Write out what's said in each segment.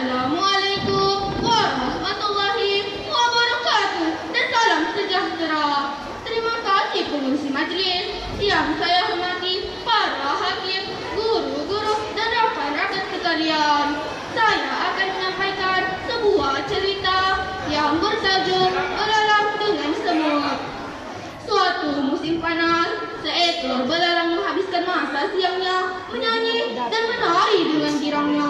Assalamualaikum warahmatullahi wabarakatuh dan salam sejahtera. Terima kasih pengurus majelis yang saya hormati, para hakim, guru-guru dan rakan-rakan sekalian. Saya akan menyampaikan sebuah cerita yang bertajuk Belalang dengan Semut. Suatu musim panas, seekor belalang menghabiskan masa siangnya menyanyi dan menari dengan girangnya.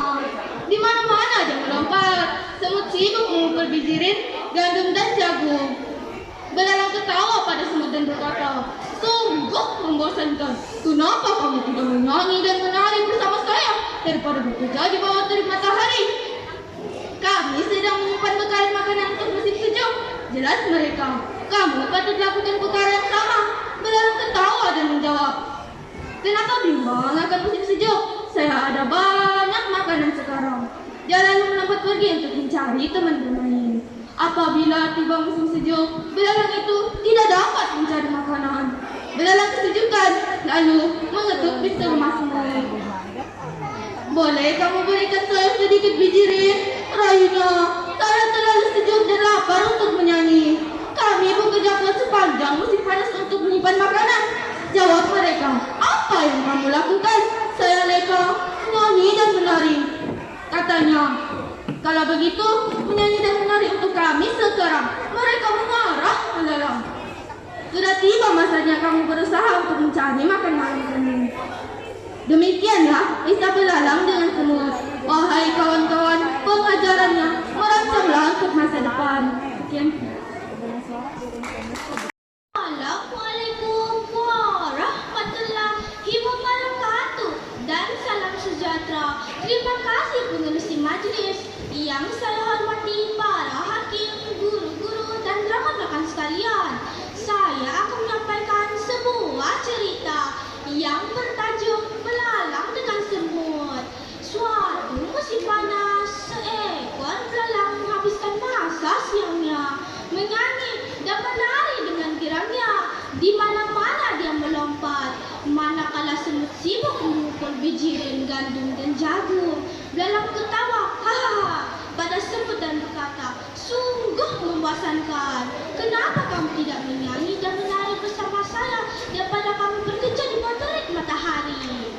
Di mana-mana dia melompat, semut sibuk mengumpul bijirin, gandum dan jagung. Belalang ketawa pada semut dan berkata, "Sungguh membosankan. Kenapa kamu tidak menyanyi dan menari bersama saya daripada bekerja di bawah terik matahari? Kami sedang menyimpan bekal makanan untuk musim sejuk." Jelas mereka, "Kamu patut lakukan perkara yang sama." Belalang ketawa dan menjawab, "Kenapa bimbang akan musim sejuk? Saya ada banyak makanan sekarang." Dia lalu melompat pergi untuk mencari teman bermain. Apabila tiba musim sejuk, belalang itu tidak dapat mencari makanan. Belalang kesejukan, lalu mengetuk pintu rumah semut. "Boleh kamu berikan saya sedikit bijirin?" rayunya. "Saya terlalu sejuk dan lapar untuk menyanyi. Kami bekerja keras sepanjang musim panas untuk menyimpan makanan." Jawab mereka, "Apa yang kamu lakukan?" "Saya leka, menyanyi dan menari." Katanya, "Kalau begitu, menyanyi dan menari untuk kami sekarang." Mereka mengarah belalang. "Sudah tiba masanya kamu berusaha untuk mencari makan malam kami." Demikianlah kisah belalang dengan semut. Wahai kawan-kawan, pengajarannya merancanglah untuk masa depan. Sekian. Assalamualaikum warahmatullahi wabarakatuh dan salam sejahtera. Terima kasih pengurus majelis yang saya hormati, para hakim, guru-guru dan rakan-rakan sekalian. Saya akan menyampaikan sebuah cerita yang bertajuk Belalang dengan Semut. Suatu musim panas, seekor belalang menghabiskan masa siangnya menyanyi dan menari dengan girangnya. Di mana-mana dia melompat, manakala semut sibuk mengumpul bijirin, gandum dan jagung. Belalang ketawa, hahaha, pada semut dan berkata, "Sungguh membosankan. Kenapa kamu tidak menyanyi dan menari bersama saya daripada kamu bekerja di bawah terik matahari?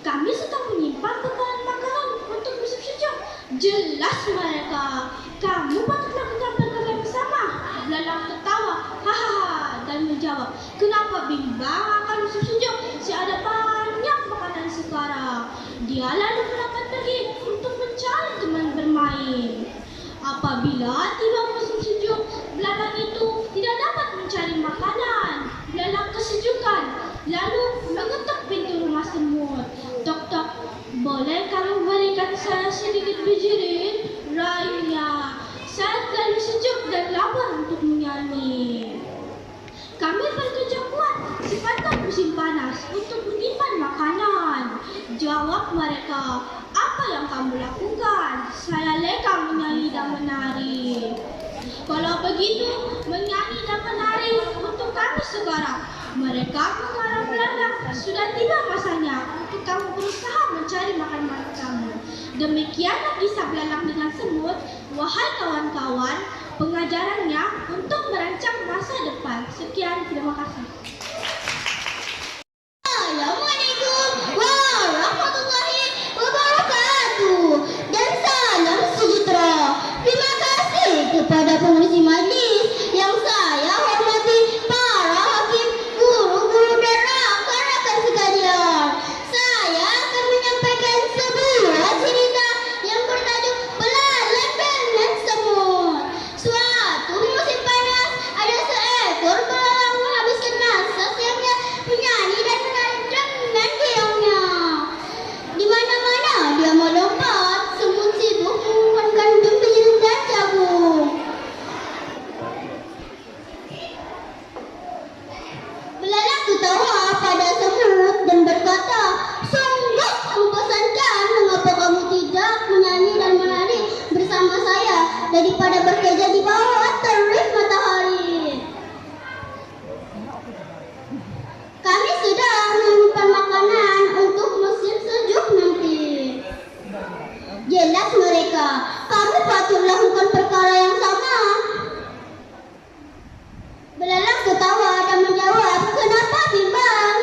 Kami sedang menyimpan bekalan makanan untuk musim sejuk." Jelas mereka, "Kamu patut lakukan perkara yang sama." Belalang tertawa, hahaha, dan menjawab, "Kenapa bimbang akan musim sejuk? Saya ada banyak makanan sekarang." Dia lalu melompat pergi untuk mencari teman bermain. Apabila tiba musim sejuk, belalang itu tidak dapat mencari makanan. Belalang kesejukan, lalu mengetuk pintu rumah semut. "Tok tok, boleh kamu berikan saya sedikit bijirin?" rayunya. "Saya terlalu sejuk dan lapar untuk menyanyi." "Kami bekerja kuat sepanjang musim panas untuk menyimpan makanan." Jawab mereka, "Apa yang kamu lakukan?" "Saya leka menyanyi dan menari." "Kalau begitu, menyanyi dan menari untuk kami sekarang." Mereka mengarah belalang, "Sudah tiba masanya untuk kamu berusaha mencari makan malam kamu." Demikianlah kisah belalang dengan semut. Wahai kawan-kawan, pengajarannya untuk merancang masa depan. Sekian, terima kasih. Assalamualaikum warahmatullahi wabarakatuh dan salam sejahtera. Terima kasih kepada pengurus majelis yang saya hormati, para hakim, guru-guru dan rakan-rakan sekalian. Saya akan menyampaikan sebuah cerita yang bertajuk Belalang dengan Semut. Suatu musim panas, ada seekor belalang menghabiskan masa siangnya menyanyi dan menari dengan girangnya. Di mana-mana dia melompat, semut sibuk mengumpulkan gandum, bijirin dan jagung. Belalang tertawa pada semut dan berkata, "Sungguh membosankan. Mengapa kamu tidak menyanyi dan menari bersama saya daripada bekerja di bawah terik matahari? Kami sudah menyimpan makanan untuk musim sejuk nanti." Jelas mereka, kamu patut lakukan perkara yang sama. Belalang ketawa dan menjawab, kenapa bimbang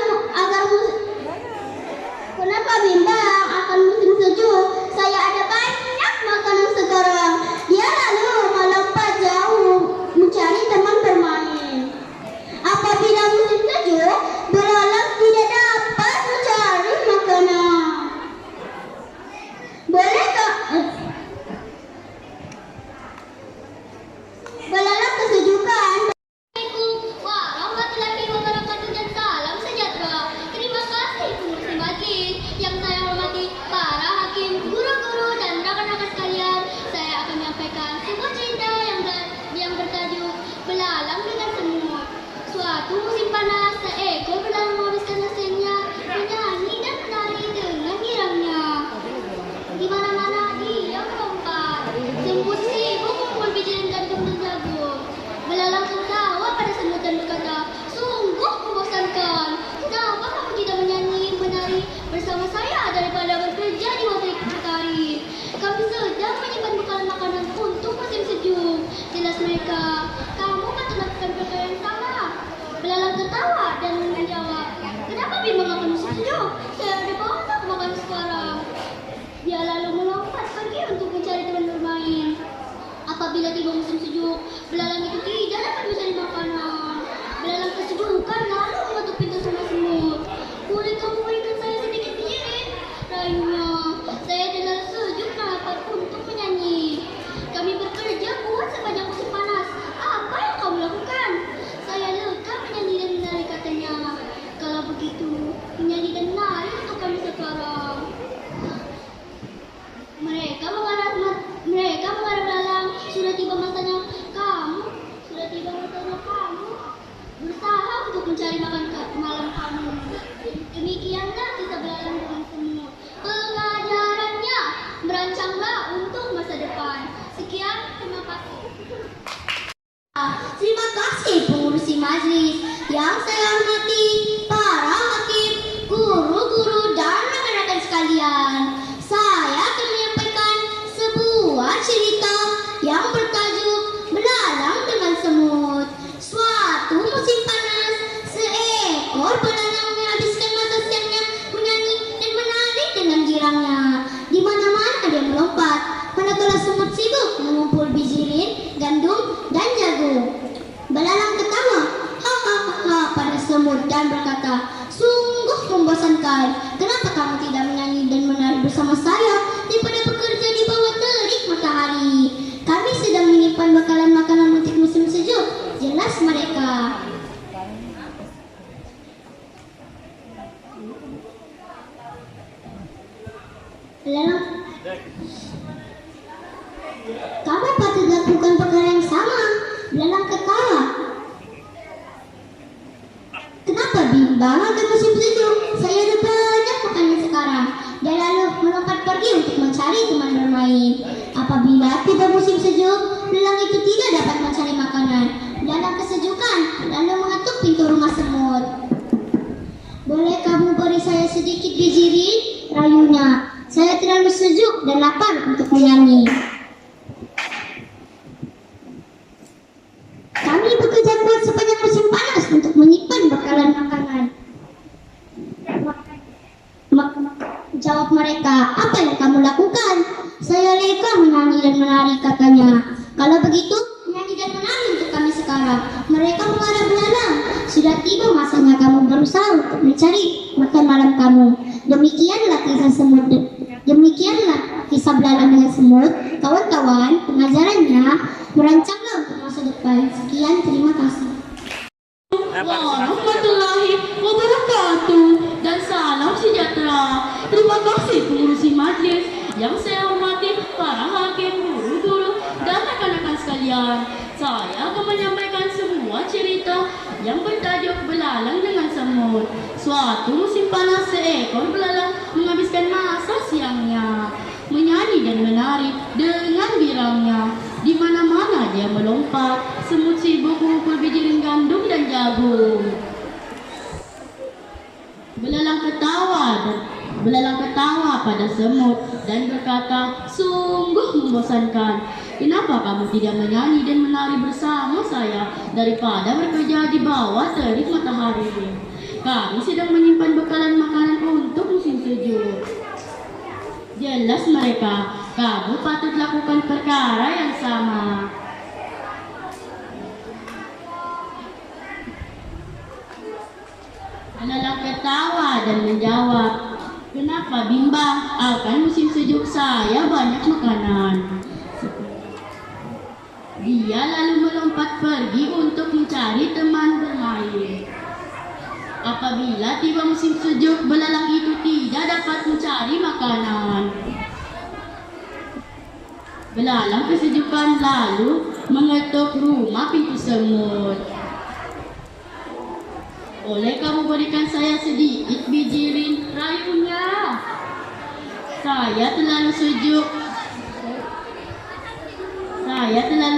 akan musim sejuk? Saya ada banyak makanan sekarang. Dia lalu melompat jauh mencari teman bermain. Apabila musim sejuk, belalang tidak dapat mencari makanan. Bolehkah belalang kesejukan? Assalamualaikum warahmatullahi wabarakatuh dan salam sejahtera. Terima kasih pengurus majlis yang saya hormati, para hakim, guru-guru dan rekan-rekan sekalian. Saya akan menyampaikan sebuah cerita yang bertajuk Belalang dengan Semut. Suatu musim panas, seekor belalang menghabiskan hasilnya menyanyi dan menari dengan girangnya. Di mana-mana dia melompat. Semut sibuk mengumpul biji gandum dan jagung. Belalang tertawa pada semut dan berkata, sungguh membosankan. Kenapa kamu tidak menari bersama saya daripada bekerja di pabrik berkari? Kami sedang menyimpan bekalan makanan untuk musim sejuk. Jelas mereka, kamu patut lakukan perkara yang sama. Belalang tertawa dan menjawab, kenapa bimbang akan musim sejuk? Saya ada banyak makan sekarang. Dia lalu melompat pergi untuk mencari teman bermain. Apabila tiba musim sejuk, belalang itu tidak dapat mencari makanan. Belalang kesejukan lalu mengetuk pintu rumah semut. Boleh kamu berikan saya sedikit biji? Rayunya, saya tidak sejuk dapat untuk menyanyi. Kami bekerja kuat sepanjang musim panas. Apa yang kamu lakukan? Saya lega menyanyi dan menari, katanya. Kalau begitu, menyanyi dan menari untuk kami sekarang. Mereka mengarah belalang. Sudah tiba masanya kamu berusaha untuk mencari makan malam kamu. Demikianlah kisah belalang dengan semut. Pengajarannya, merancanglah untuk masa depan. Sekian, terima kasih. Terima kasih pengurusi majlis yang saya hormati, para hakim, guru-guru dan rekan-rekan sekalian. Saya akan menyampaikan sebuah cerita yang bertajuk Belalang dengan Semut. Suatu musim panas, seekor belalang menghabiskan masa siangnya menyanyi dan menari dengan girangnya. Di mana-mana dia melompat, manakala semut sibuk mengumpul bijirin, gandum, dan jagung. Belalang ketawa, hahaha, pada semut dan berkata, sungguh membosankan. Kenapa kamu tidak menyanyi dan menari bersama saya daripada bekerja di bawah terik matahari? Kami sedang menyimpan bekalan makanan untuk musim sejuk. Jelas mereka. Belalang, kamu patut lakukan perkara yang sama. Belalang ketawa. Kenapa bimbang akan musim sejuk? Saya ada banyak makanan sekarang. Dia lalu melompat pergi untuk mencari teman bermain. Apabila tiba musim sejuk, belalang itu tidak dapat mencari makanan. Belalang kesejukan lalu mengetuk pintu rumah semut. Boleh kamu beri saya sedikit bijirin? Rayunya. Saya terlalu sejuk dan lapar untuk menyanyi. Kami bekerja kuat sepanjang musim panas untuk menyimpan bekalan makanan. Jawab mereka, apa yang kamu lakukan? Saya lega menyanyi dan menari, katanya. Kalau begitu, menyanyi dan menari untuk kami sekarang. Mereka mengarah belalang. Sudah tiba masanya kamu berusaha untuk mencari makan malam kamu. Demikianlah kisah belalang dengan semut. Kawan-kawan, pengajarannya merancanglah untuk masa depan. Sekian, terima kasih. Warahmatullahi wabarakatuh dan salam sejahtera. Terima kasih pengurusi majlis yang saya hormati, para hakim, guru-guru dan rekan-rekan sekalian. Saya akan menyampaikan sebuah cerita yang bertajuk Belalang dengan Semut. Suatu musim panas, seekor belalang menghabiskan masa siangnya menyanyi dan menari dengan girangnya. Di mana-mana dia melompat, semut sibuk mengumpul bijirin gandum dan jagung. Belalang ketawa belalang ketawa pada semut dan berkata, "Sungguh membosankan. Kenapa kamu tidak menyanyi dan menari bersama saya daripada bekerja di bawah terik matahari? Kami sedang menyimpan bekalan makanan untuk musim sejuk." Jelas mereka, kamu patut lakukan perkara yang sama. Belalang ketawa dan menjawab, "Kenapa bimbang? Akan musim sejuk saya banyak makanan." Dia lalu melompat pergi untuk mencari teman bermain. Apabila tiba musim sejuk, belalang itu tidak dapat mencari makanan. Belalang kesejukan lalu mengetuk rumah pintu semut. "Boleh kamu berikan saya sedikit biji rayunya? Saya terlalu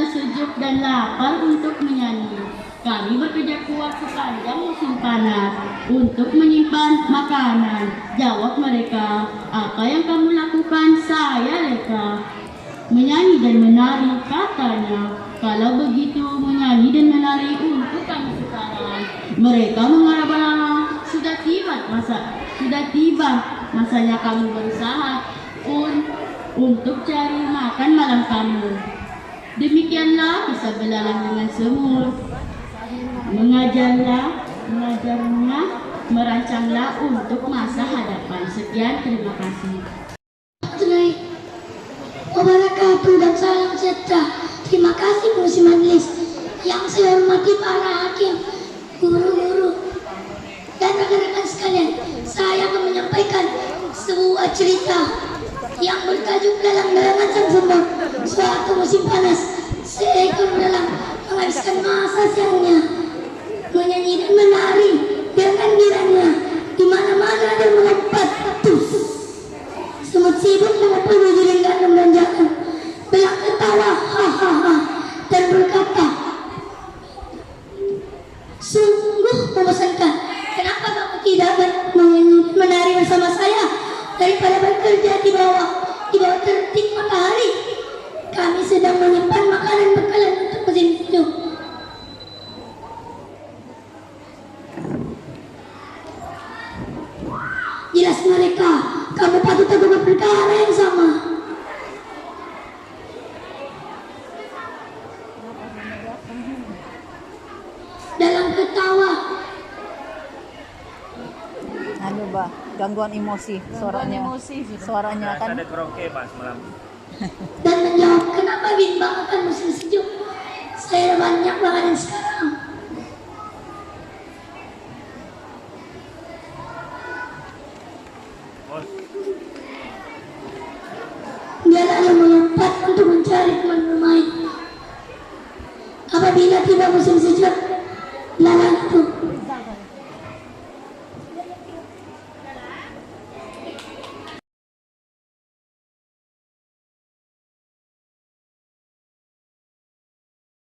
sejuk dan lapar untuk menyanyi. Kami bekerja kuat sepanjang musim panas untuk menyimpan makanan." Jawab mereka, "Apa yang kamu lakukan saya reka." "Menyanyi dan menari," katanya. "Kalau begitu menyanyi dan menari untuk kami sekarang." Mereka mengarang-arang, sudah tiba masanya kamu berusaha untuk cari makan malam kamu." Demikianlah kisah belalang dengan semut. Mengajarnya, merancanglah untuk masa hadapan. Sekian, terima kasih. Wabarakatuh dan salam sejahtera. Terima kasih Pengusi Majelis yang saya hormati para hakim, guru-guru, dan rekan-rekan sekalian. Saya akan menyampaikan sebuah cerita yang bertajuk Belalang-belalangan sang semut. Suatu musim panas, seekor belalang menghabiskan masa siangnya menyanyi dan menari dengan girangnya. Di mana-mana dia melompat. Semut sibuk mengumpul biji ringan dan belanjakan. Belalang ketawa, hahaha, dan berkata, "Sungguh membosankan. Kenapa kamu tidak menari bersama saya daripada bekerja di bawah terik matahari? Kami sedang menyimpan makanan bekalan untuk musim sejuk." Jelas mereka, kamu patut lakukan perkara yang sama. Dalam ketawa, gangguan emosi, suaranya kan ada karaoke Mas malam. dan menjawab, "Kenapa bimbang akan musim sejuk? Saya banyak makanan sekarang." Bos, Dia lalu melompat untuk mencari